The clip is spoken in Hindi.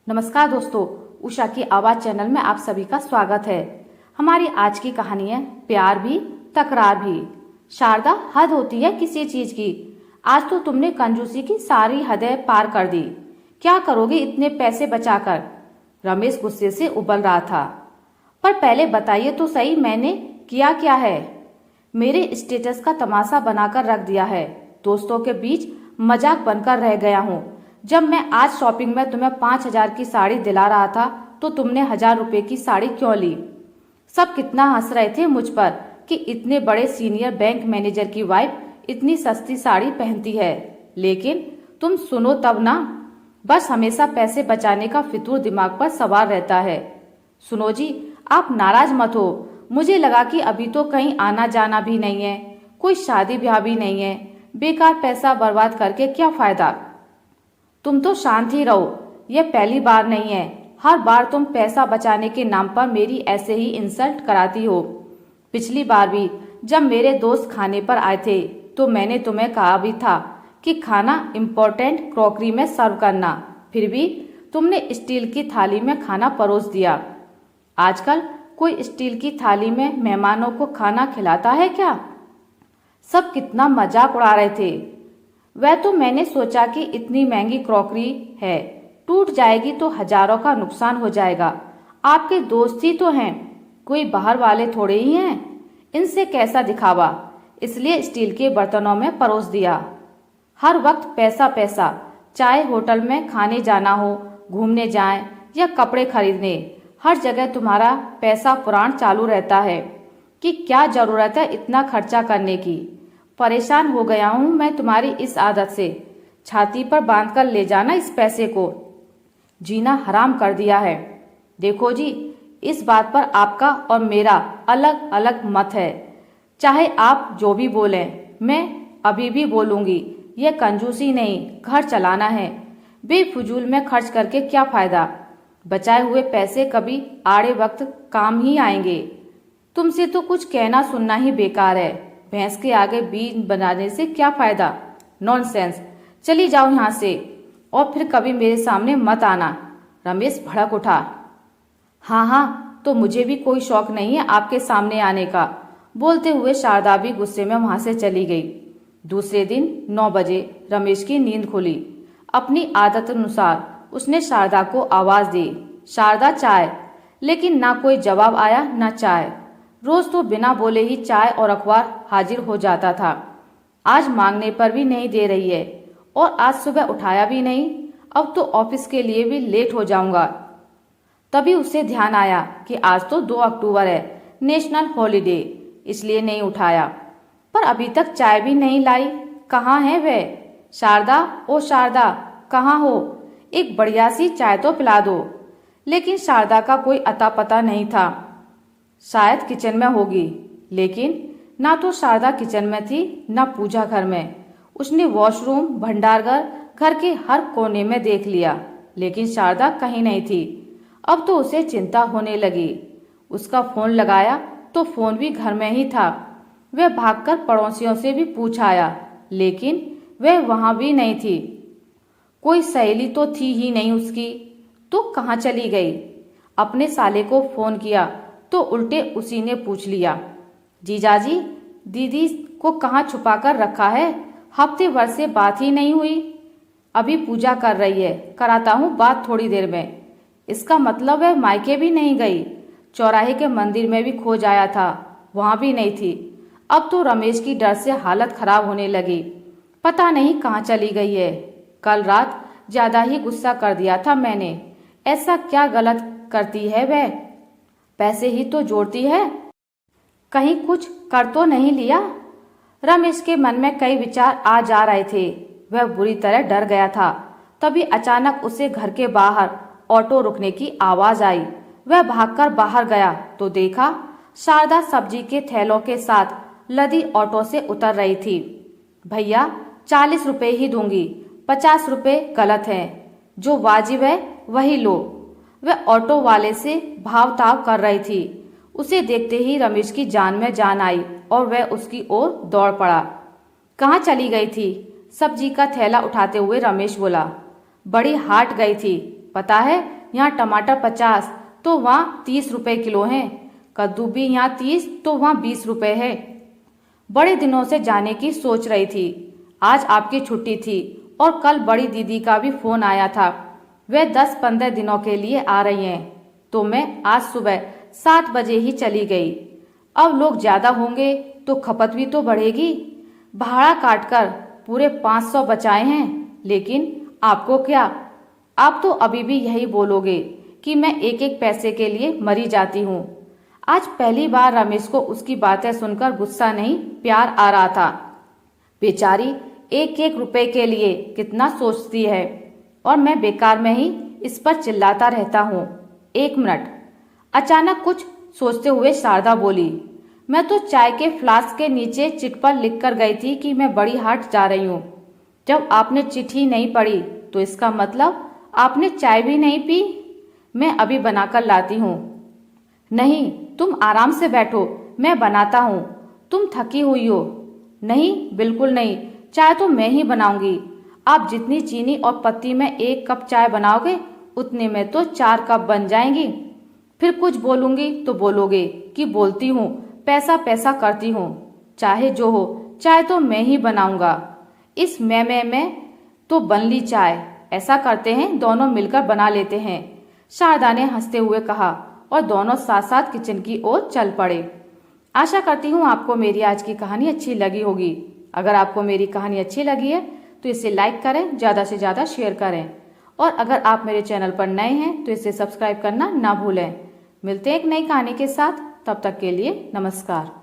नमस्कार दोस्तों, उषा की आवाज चैनल में आप सभी का स्वागत है। हमारी आज की कहानी है प्यार भी तकरार भी। शारदा, हद होती है किसी चीज की। आज तो तुमने कंजूसी की सारी हदें पार कर दी। क्या करोगे इतने पैसे बचाकर? रमेश गुस्से से उबल रहा था। पर पहले बताइए तो सही, मैंने किया क्या है? मेरे स्टेटस का तमाशा बनाकर रख दिया है। दोस्तों के बीच मजाक बनकर रह गया हूँ। जब मैं आज शॉपिंग में तुम्हें 5,000 की साड़ी दिला रहा था तो तुमने 1,000 रुपए की साड़ी क्यों ली? सब कितना हंस रहे थे मुझ पर कि इतने बड़े सीनियर बैंक मैनेजर की वाइफ इतनी सस्ती साड़ी पहनती है। लेकिन तुम सुनो तब ना, बस हमेशा पैसे बचाने का फितूर दिमाग पर सवार रहता है। सुनो जी, आप नाराज मत हो। मुझे लगा कि अभी तो कहीं आना जाना भी नहीं है, कोई शादी ब्याह भी नहीं है, बेकार पैसा बर्बाद करके क्या फायदा। तुम तो शांत ही रहो। यह पहली बार नहीं है, हर बार तुम पैसा बचाने के नाम पर मेरी ऐसे ही इंसल्ट कराती हो। पिछली बार भी जब मेरे दोस्त खाने पर आए थे तो मैंने तुम्हें कहा भी था कि खाना इम्पोर्टेंट क्रॉकरी में सर्व करना, फिर भी तुमने स्टील की थाली में खाना परोस दिया। आजकल कोई स्टील की थाली में मेहमानों को खाना खिलाता है क्या? सब कितना मजाक उड़ा रहे थे। वह तो मैंने सोचा कि इतनी महंगी क्रॉकरी है, टूट जाएगी तो हजारों का नुकसान हो जाएगा। आपके दोस्त ही तो हैं, कोई बाहर वाले थोड़े ही हैं। इनसे कैसा दिखावा, इसलिए स्टील के बर्तनों में परोस दिया। हर वक्त पैसा पैसा, चाहे होटल में खाने जाना हो, घूमने जाएं या कपड़े खरीदने, हर जगह तुम्हारा पैसा पुराण चालू रहता है कि क्या जरूरत है इतना खर्चा करने की। परेशान हो गया हूं मैं तुम्हारी इस आदत से। छाती पर बांधकर ले जाना इस पैसे को, जीना हराम कर दिया है। देखो जी, इस बात पर आपका और मेरा अलग अलग मत है। चाहे आप जो भी बोलें, मैं अभी भी बोलूंगी, यह कंजूसी नहीं, घर चलाना है। बेफजूल में खर्च करके क्या फायदा? बचाए हुए पैसे कभी आड़े वक्त काम ही आएंगे। तुमसे तो कुछ कहना सुनना ही बेकार है। भैंस के आगे बीज बनाने से क्या फायदा? नॉनसेंस। चली जाओ यहाँ से और फिर कभी मेरे सामने मत आना। रमेश भड़क उठा। हाँ, तो मुझे भी कोई शौक नहीं है आपके सामने आने का। बोलते हुए शारदा भी गुस्से में वहां से चली गई। दूसरे दिन 9 बजे रमेश की नींद खुली। अपनी आदत अनुसार उसने शारदा को आवाज दी, शारदा चाय। लेकिन ना कोई जवाब आया ना चाय। रोज तो बिना बोले ही चाय और अखबार हाजिर हो जाता था। आज मांगने पर भी नहीं दे रही है और आज सुबह उठाया भी नहीं। अब तो ऑफिस के लिए भी लेट हो जाऊंगा। तभी उसे ध्यान आया कि आज तो 2 अक्टूबर है, नेशनल हॉलिडे, इसलिए नहीं उठाया। पर अभी तक चाय भी नहीं लाई। कहाँ है वह? शारदा, ओ शारदा, कहाँ हो? एक बढ़िया सी चाय तो पिला दो। लेकिन शारदा का कोई अता पता नहीं था। शायद किचन में होगी, लेकिन ना तो शारदा किचन में थी ना पूजा घर में। उसने वॉशरूम, भंडारघर, घर के हर कोने में देख लिया, लेकिन शारदा कहीं नहीं थी। अब तो उसे चिंता होने लगी। उसका फोन लगाया तो फोन भी घर में ही था। वह भागकर पड़ोसियों से भी पूछ आया, लेकिन वह वहां भी नहीं थी। कोई सहेली तो थी ही नहीं उसकी, तो कहाँ चली गई? अपने साले को फोन किया तो उल्टे उसी ने पूछ लिया, जीजाजी, दीदी को कहाँ छुपा कर रखा है? हफ्ते भर से बात ही नहीं हुई। अभी पूजा कर रही है, कराता हूँ बात थोड़ी देर में। इसका मतलब है मायके भी नहीं गई। चौराहे के मंदिर में भी खोज आया था, वहां भी नहीं थी। अब तो रमेश की डर से हालत खराब होने लगी। पता नहीं कहाँ चली गई है। कल रात ज्यादा ही गुस्सा कर दिया था मैंने। ऐसा क्या गलत करती है वह? पैसे ही तो जोड़ती है, कहीं कुछ कर तो नहीं लिया? रमेश के मन में कई विचार आ जा रहे थे। वह बुरी तरह डर गया था। तभी अचानक उसे घर के बाहर ऑटो रुकने की आवाज आई। वह भागकर बाहर गया तो देखा शारदा सब्जी के थैलों के साथ लदी ऑटो से उतर रही थी। भैया, 40 रुपए ही दूंगी, 50 रुपए गलत हैं। जो वाजिब है वही लो। वह ऑटो वाले से भाव ताव कर रही थी। उसे देखते ही रमेश की जान में जान आई और वह उसकी ओर दौड़ पड़ा। कहाँ चली गई थी? सब्जी का थैला उठाते हुए रमेश बोला। बड़ी हाट गई थी, पता है यहाँ टमाटर 50 तो वहाँ 30 रुपए किलो हैं। कद्दू भी यहाँ 30 तो वहाँ 20 रुपए है। बड़े दिनों से जाने की सोच रही थी। आज आपकी छुट्टी थी और कल बड़ी दीदी का भी फोन आया था। वे 10-15 दिनों के लिए आ रही हैं, तो मैं आज सुबह 7 बजे ही चली गई। अब लोग ज्यादा होंगे तो खपत भी तो बढ़ेगी। भाड़ा काटकर पूरे 500 बचाए हैं। लेकिन आपको क्या, आप तो अभी भी यही बोलोगे कि मैं एक एक पैसे के लिए मरी जाती हूँ। आज पहली बार रमेश को उसकी बातें सुनकर गुस्सा नहीं प्यार आ रहा था। बेचारी एक एक रुपए के लिए कितना सोचती है और मैं बेकार में ही इस पर चिल्लाता रहता हूँ। 1 मिनट, अचानक कुछ सोचते हुए शारदा बोली, मैं तो चाय के फ्लास्क के नीचे चिट पर लिख कर गई थी कि मैं बड़ी हाट जा रही हूँ। जब आपने चिट्ठी नहीं पढ़ी तो इसका मतलब आपने चाय भी नहीं पी। मैं अभी बनाकर लाती हूँ। नहीं, तुम आराम से बैठो, मैं बनाता हूँ। तुम थकी हुई हो। नहीं, बिल्कुल नहीं, चाय तो मैं ही बनाऊंगी। आप जितनी चीनी और पत्ती में 1 कप चाय बनाओगे उतने में तो 4 कप बन जाएंगी। फिर कुछ बोलूंगी तो बोलोगे कि बोलती हूँ, पैसा पैसा करती हूँ। चाहे जो हो, चाय तो मैं ही बनाऊंगा। इस में तो बन ली चाय। ऐसा करते हैं, दोनों मिलकर बना लेते हैं, शारदा ने हंसते हुए कहा और दोनों साथ साथ किचन की ओर चल पड़े। आशा करती हूँ आपको मेरी आज की कहानी अच्छी लगी होगी। अगर आपको मेरी कहानी अच्छी लगी है तो इसे लाइक करें, ज़्यादा से ज़्यादा शेयर करें और अगर आप मेरे चैनल पर नए हैं तो इसे सब्सक्राइब करना ना भूलें। मिलते हैं एक नई कहानी के साथ, तब तक के लिए नमस्कार।